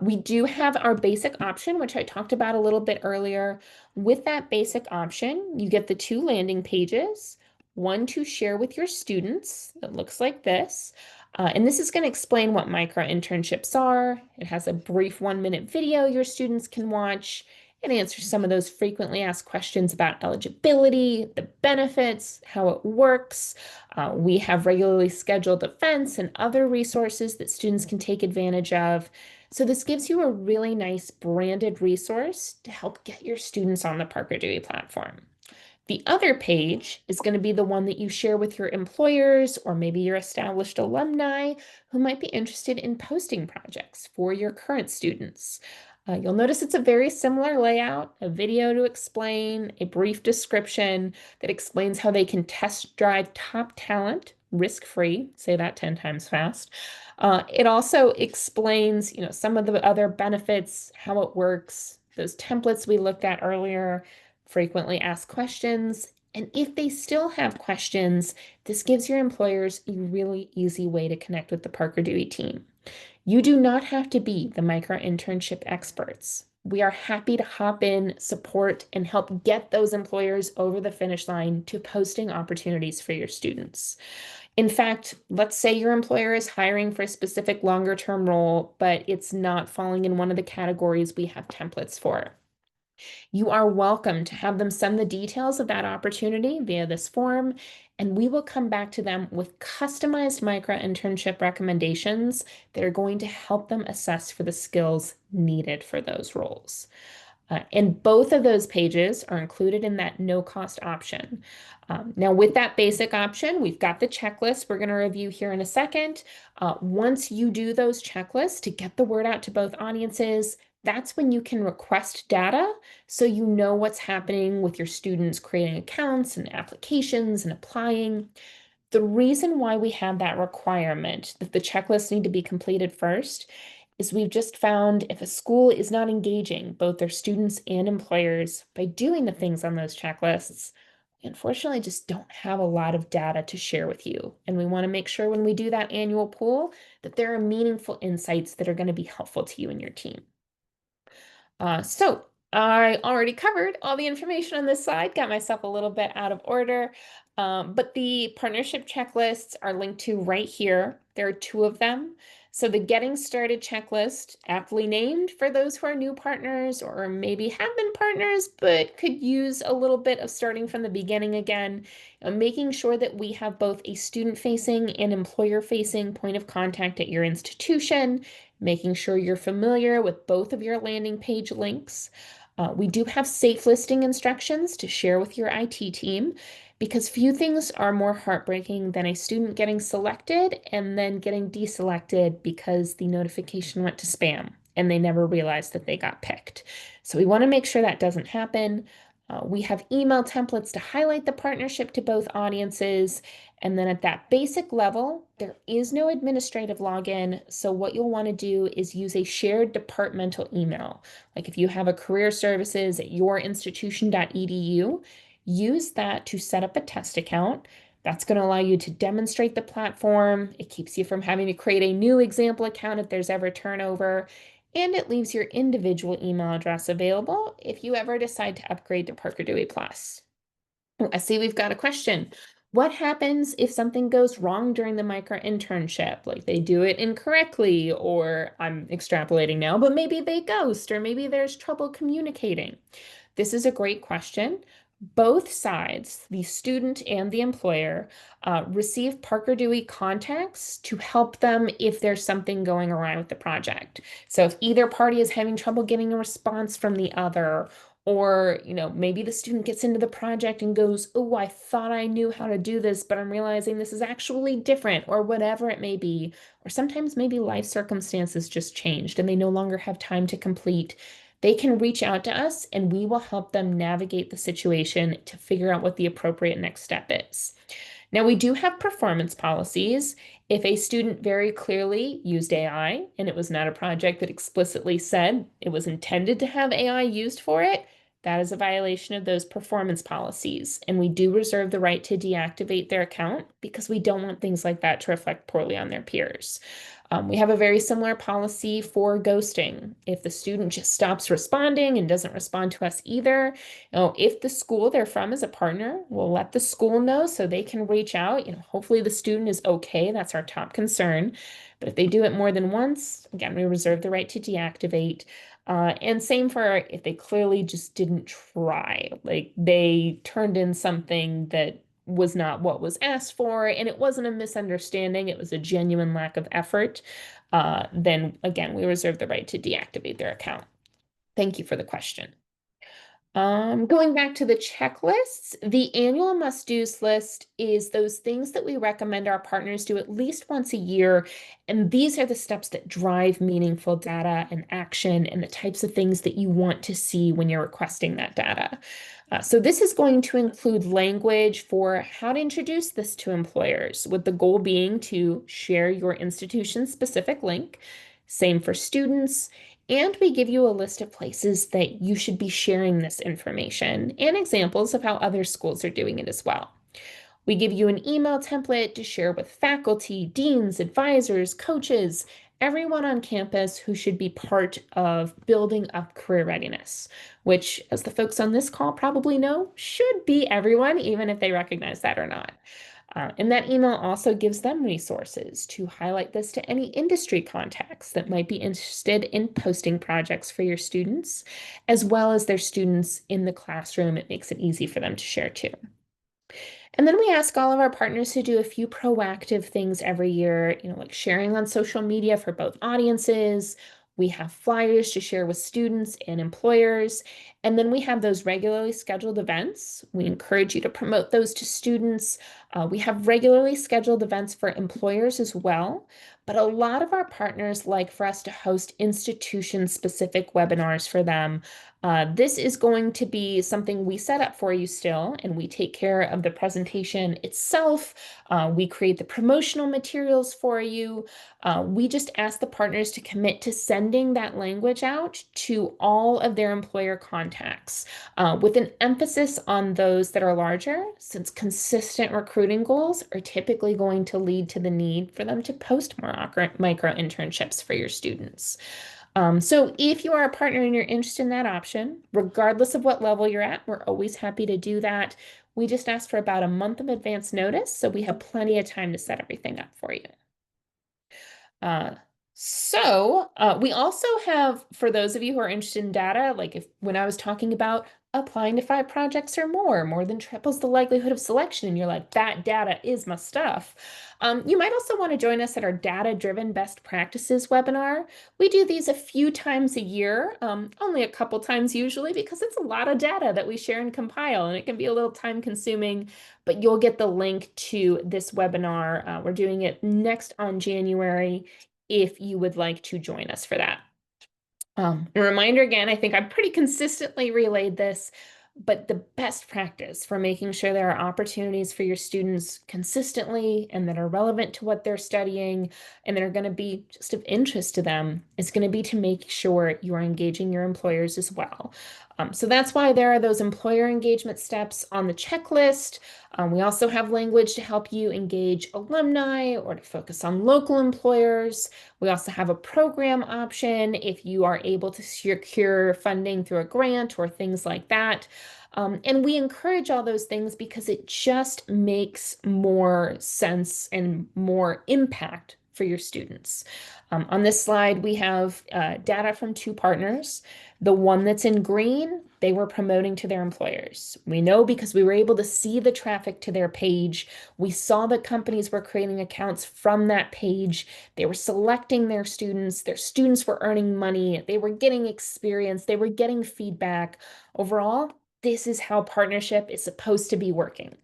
We do have our basic option, which I talked about a little bit earlier. With that basic option, you get the two landing pages, one to share with your students that looks like this. And this is going to explain what micro internships are. It has a brief 1-minute video your students can watch. It answers some of those frequently asked questions about eligibility, the benefits, how it works. We have regularly scheduled events and other resources that students can take advantage of. So this gives you a really nice branded resource to help get your students on the Parker Dewey platform. The other page is going to be the one that you share with your employers or maybe your established alumni who might be interested in posting projects for your current students. You'll notice it's a very similar layout, a video to explain, a brief description that explains how they can test drive top talent risk-free, say that 10 times fast. It also explains, some of the other benefits, how it works, those templates we looked at earlier, frequently asked questions. And if they still have questions, this gives your employers a really easy way to connect with the Parker Dewey team. You do not have to be the micro internship experts. We are happy to hop in, support, and help get those employers over the finish line to posting opportunities for your students. In fact, let's say your employer is hiring for a specific longer term role, but it's not falling in one of the categories we have templates for. You are welcome to have them send the details of that opportunity via this form, and we will come back to them with customized micro internship recommendations that are going to help them assess for the skills needed for those roles. And both of those pages are included in that no cost option. Now, with that basic option, we've got the checklist we're going to review here in a second. Once you do those checklists to get the word out to both audiences, that's when you can request data so you know what's happening with your students creating accounts and applications and applying. The reason why we have that requirement that the checklists need to be completed first is we've just found if a school is not engaging both their students and employers by doing the things on those checklists, we unfortunately just don't have a lot of data to share with you. And we want to make sure when we do that annual poll that there are meaningful insights that are going to be helpful to you and your team. So I already covered all the information on this slide, got myself a little bit out of order, but the partnership checklists are linked to right here. There are two of them. So the Getting Started checklist, aptly named for those who are new partners or maybe have been partners, but could use a little bit of starting from the beginning again, making sure that we have both a student-facing and employer-facing point of contact at your institution, making sure you're familiar with both of your landing page links. We do have safe listing instructions to share with your IT team because few things are more heartbreaking than a student getting selected and then getting deselected because the notification went to spam and they never realized that they got picked. So we want to make sure that doesn't happen. We have email templates to highlight the partnership to both audiences. And then at that basic level, there is no administrative login. So what you'll want to do is use a shared departmental email. Like if you have a career services at yourinstitution.edu, use that to set up a test account. That's going to allow you to demonstrate the platform. It keeps you from having to create a new example account if there's ever turnover. And it leaves your individual email address available if you ever decide to upgrade to Parker Dewey Plus. Oh, I see we've got a question. What happens if something goes wrong during the micro-internship? Like they do it incorrectly, or I'm extrapolating now, but maybe they ghost, or maybe there's trouble communicating. This is a great question. Both sides, the student and the employer, receive Parker Dewey contacts to help them if there's something going awry with the project. So if either party is having trouble getting a response from the other, or, maybe the student gets into the project and goes, oh, I thought I knew how to do this, but I'm realizing this is actually different, or whatever it may be. Or sometimes maybe life circumstances just changed and they no longer have time to complete. They can reach out to us and we will help them navigate the situation to figure out what the appropriate next step is. Now, we do have performance policies. If a student very clearly used AI and it was not a project that explicitly said it was intended to have AI used for it, that is a violation of those performance policies. And we do reserve the right to deactivate their account because we don't want things like that to reflect poorly on their peers. We have a very similar policy for ghosting. If the student just stops responding and doesn't respond to us either, if the school they're from is a partner, we'll let the school know so they can reach out. Hopefully the student is okay. That's our top concern. But if they do it more than once, again, we reserve the right to deactivate. And same for if they clearly just didn't try, like they turned in something that was not what was asked for, and it wasn't a misunderstanding, it was a genuine lack of effort, then again, we reserve the right to deactivate their account. Thank you for the question. Going back to the checklists, the annual must-dos list is those things that we recommend our partners do at least once a year. And these are the steps that drive meaningful data and action and the types of things that you want to see when you're requesting that data. So this is going to include language for how to introduce this to employers, with the goal being to share your institution's specific link. Same for students. And we give you a list of places that you should be sharing this information and examples of how other schools are doing it as well. We give you an email template to share with faculty, deans, advisors, coaches, everyone on campus who should be part of building up career readiness, which, as the folks on this call probably know, should be everyone, even if they recognize that or not. And that email also gives them resources to highlight this to any industry contacts that might be interested in posting projects for your students, as well as their students in the classroom. It makes it easy for them to share too. And then we ask all of our partners to do a few proactive things every year, like sharing on social media for both audiences. We have flyers to share with students and employers, And then we have those regularly scheduled events. We encourage you to promote those to students. We have regularly scheduled events for employers as well. But a lot of our partners like for us to host institution-specific webinars for them. This is going to be something we set up for you still, and we take care of the presentation itself. We create the promotional materials for you. We just ask the partners to commit to sending that language out to all of their employer contacts, with an emphasis on those that are larger, since consistent recruiting goals are typically going to lead to the need for them to post more micro internships for your students. So if you are a partner and you're interested in that option, regardless of what level you're at, we're always happy to do that. We just ask for about a month of advance notice, so we have plenty of time to set everything up for you. We also have, for those of you who are interested in data, like if when I was talking about applying to 5 projects or more than triples the likelihood of selection, and you're like, that data is my stuff. You might also want to join us at our data-driven best practices webinar. We do these a few times a year, only a couple times usually, because it's a lot of data that we share and compile, and it can be a little time consuming, but you'll get the link to this webinar. We're doing it next on January if you would like to join us for that. A reminder again, I think I've pretty consistently relayed this, but the best practice for making sure there are opportunities for your students consistently and that are relevant to what they're studying and that are going to be just of interest to them is going to be to make sure you are engaging your employers as well. So that's why there are those employer engagement steps on the checklist. We also have language to help you engage alumni or to focus on local employers. We also have a program option if you are able to secure funding through a grant or things like that. And we encourage all those things because it just makes more sense and more impact for your students. On this slide, we have data from 2 partners. The one that's in green, they were promoting to their employers. We know because we were able to see the traffic to their page. We saw that companies were creating accounts from that page. They were selecting their students were earning money, they were getting experience, they were getting feedback. Overall, this is how partnership is supposed to be working.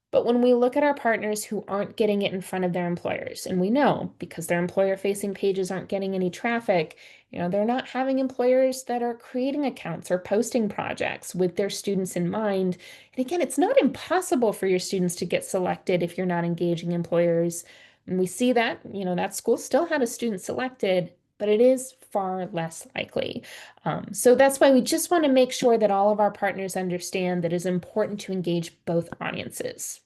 But when we look at our partners who aren't getting it in front of their employers, and we know because their employer-facing pages aren't getting any traffic, they're not having employers that are creating accounts or posting projects with their students in mind. And again, it's not impossible for your students to get selected if you're not engaging employers. And we see that, that school still had a student selected, but it is far less likely. So that's why we just want to make sure that all of our partners understand that it's important to engage both audiences.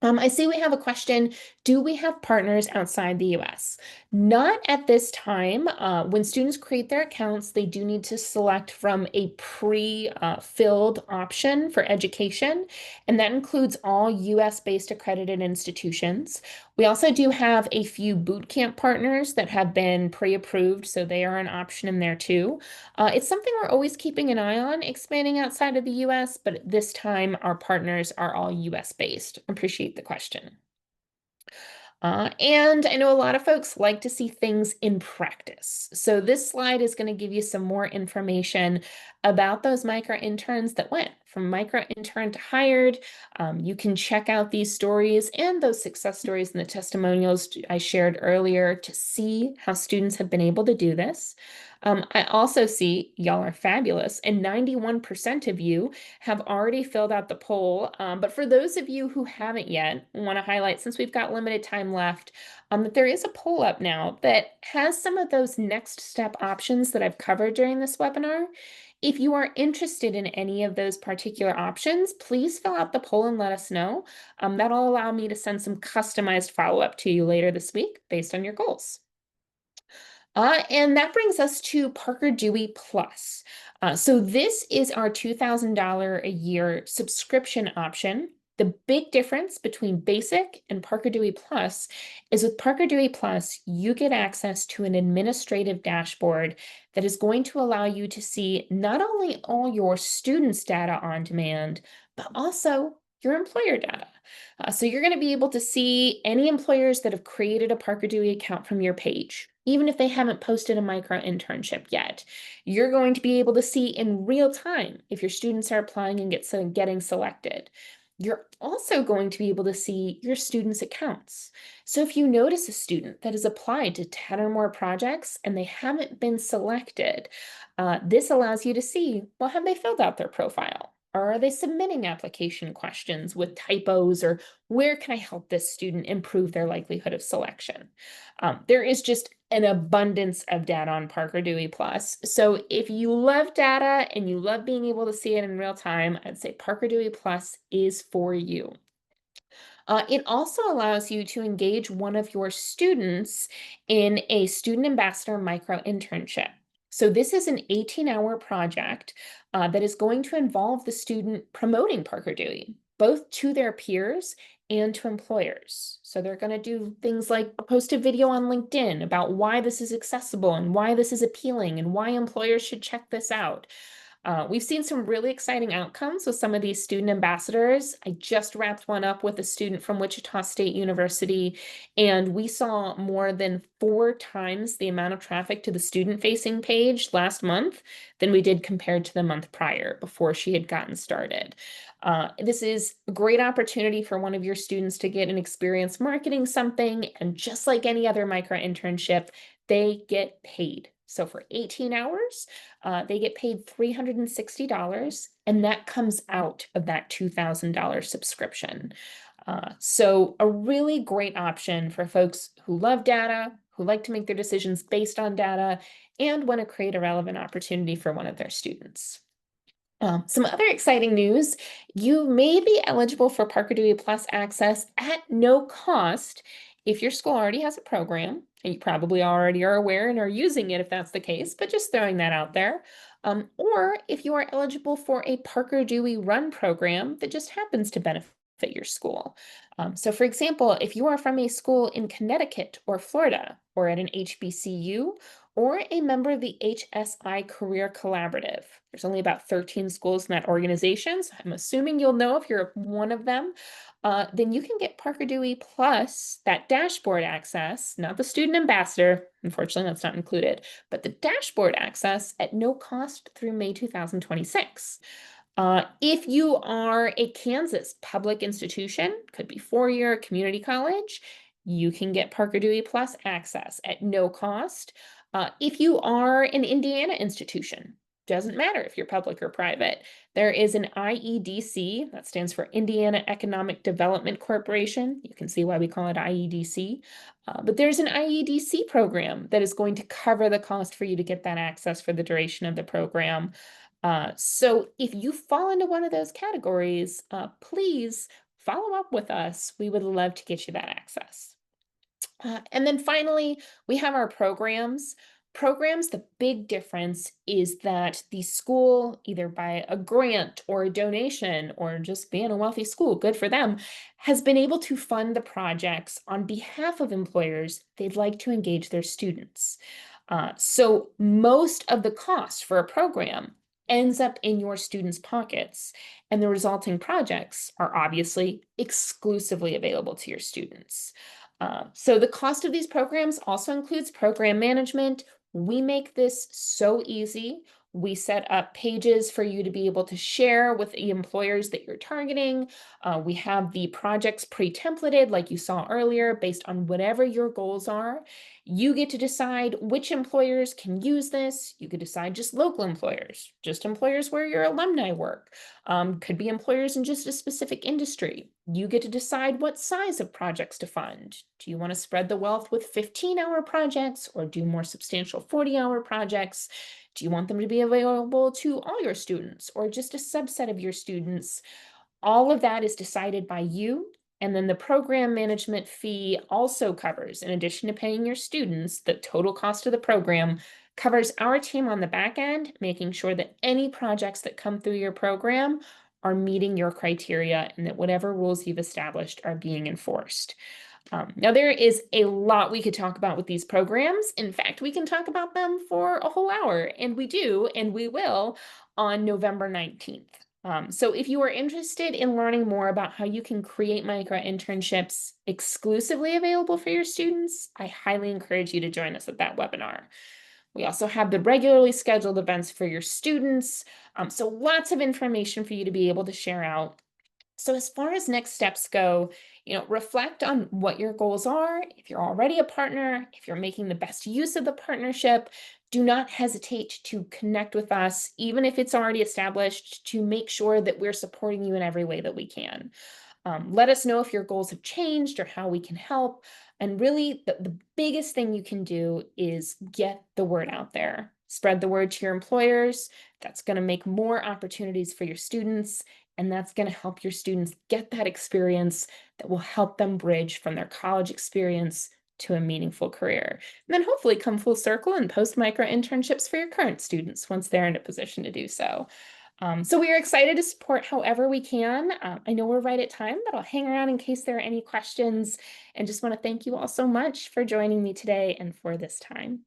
I see we have a question. Do we have partners outside the US? Not at this time. When students create their accounts, they do need to select from a pre-filled option for education, and that includes all US-based accredited institutions. We also do have a few bootcamp partners that have been pre-approved, so they are an option in there too. It's something we're always keeping an eye on, expanding outside of the US, but at this time, our partners are all US-based. Appreciate the question. And I know a lot of folks like to see things in practice. So this slide is going to give you some more information about those micro interns that went from micro intern to hired. You can check out these stories and those success stories and the testimonials I shared earlier to see how students have been able to do this. I also see y'all are fabulous, and 91% of you have already filled out the poll. But for those of you who haven't yet, I want to highlight, since we've got limited time left, that there is a poll up now that has some of those next step options that I've covered during this webinar. If you are interested in any of those particular options, please fill out the poll and let us know. That'll allow me to send some customized follow-up to you later this week based on your goals. And that brings us to Parker Dewey Plus. So this is our $2,000 a year subscription option. The big difference between Basic and Parker Dewey Plus is with Parker Dewey Plus, you get access to an administrative dashboard that is going to allow you to see not only all your students' data on demand, but also your employer data. So you're going to be able to see any employers that have created a Parker Dewey account from your page. even if they haven't posted a micro-internship yet. You're going to be able to see in real time if your students are applying and getting selected. You're also going to be able to see your students' accounts. So if you notice a student that has applied to 10 or more projects and they haven't been selected, this allows you to see, well, have they filled out their profile? Or are they submitting application questions with typos? Or where can I help this student improve their likelihood of selection? There is just an abundance of data on Parker Dewey Plus. So if you love data and you love being able to see it in real time, I'd say Parker Dewey Plus is for you. It also allows you to engage one of your students in a student ambassador micro-internship. So this is an 18-hour project that is going to involve the student promoting Parker Dewey, both to their peers and to employers. So they're going to do things like post a video on LinkedIn about why this is accessible and why this is appealing and why employers should check this out. We've seen some really exciting outcomes with some of these student ambassadors. I just wrapped one up with a student from Wichita State University, and we saw more than 4 times the amount of traffic to the student-facing page last month than we did compared to the month prior before she had gotten started. This is a great opportunity for one of your students to get an experience marketing something, and just like any other micro-internship, they get paid. So for 18 hours, they get paid $360, and that comes out of that $2,000 subscription. So a really great option for folks who love data, who like to make their decisions based on data, and want to create a relevant opportunity for one of their students. Some other exciting news, you may be eligible for Parker Dewey Plus access at no cost if your school already has a program, and you probably already are aware and are using it if that's the case, but just throwing that out there. Or if you are eligible for a Parker Dewey Run program that just happens to benefit your school. So for example, if you are from a school in Connecticut or Florida, or at an HBCU, or a member of the HSI Career Collaborative. There's only about 13 schools in that organization, so I'm assuming you'll know if you're one of them. Then you can get Parker Dewey Plus, that dashboard access, not the student ambassador, unfortunately that's not included, but the dashboard access at no cost through May 2026. If you are a Kansas public institution, could be four-year community college, you can get Parker Dewey Plus access at no cost. If you are an Indiana institution, doesn't matter if you're public or private, there is an IEDC, that stands for Indiana Economic Development Corporation. You can see why we call it IEDC. But there's an IEDC program that is going to cover the cost for you to get that access for the duration of the program. So if you fall into one of those categories, please follow up with us. We would love to get you that access. And then finally, we have our programs. Programs, the big difference is that the school, either by a grant or a donation or just being a wealthy school, good for them, has been able to fund the projects on behalf of employers they'd like to engage their students. So most of the cost for a program ends up in your students' pockets, and the resulting projects are obviously exclusively available to your students. So the cost of these programs also includes program management. We make this so easy. We set up pages for you to be able to share with the employers that you're targeting. We have the projects pre-templated, like you saw earlier, based on whatever your goals are. You get to decide which employers can use this. You could decide just local employers, just employers where your alumni work. Could be employers in just a specific industry. You get to decide what size of projects to fund. Do you want to spread the wealth with 15-hour projects or do more substantial 40-hour projects? Do you want them to be available to all your students or just a subset of your students? All of that is decided by you. And then the program management fee also covers, in addition to paying your students, the total cost of the program covers our team on the back end, making sure that any projects that come through your program are meeting your criteria and that whatever rules you've established are being enforced. Now, there is a lot we could talk about with these programs. In fact, we can talk about them for a whole hour, and we do, and we will on November 19th. So if you are interested in learning more about how you can create micro internships exclusively available for your students, I highly encourage you to join us at that webinar. We also have the regularly scheduled events for your students. So lots of information for you to be able to share out. So as far as next steps go, reflect on what your goals are. If you're already a partner, if you're making the best use of the partnership, do not hesitate to connect with us, even if it's already established, to make sure that we're supporting you in every way that we can. Let us know if your goals have changed or how we can help. And really, the biggest thing you can do is get the word out there. Spread the word to your employers. That's going to make more opportunities for your students, and that's going to help your students get that experience that will help them bridge from their college experience to a meaningful career. And then hopefully come full circle and post micro internships for your current students once they're in a position to do so. So we are excited to support however we can. I know we're right at time, but I'll hang around in case there are any questions, and just want to thank you all so much for joining me today and for this time.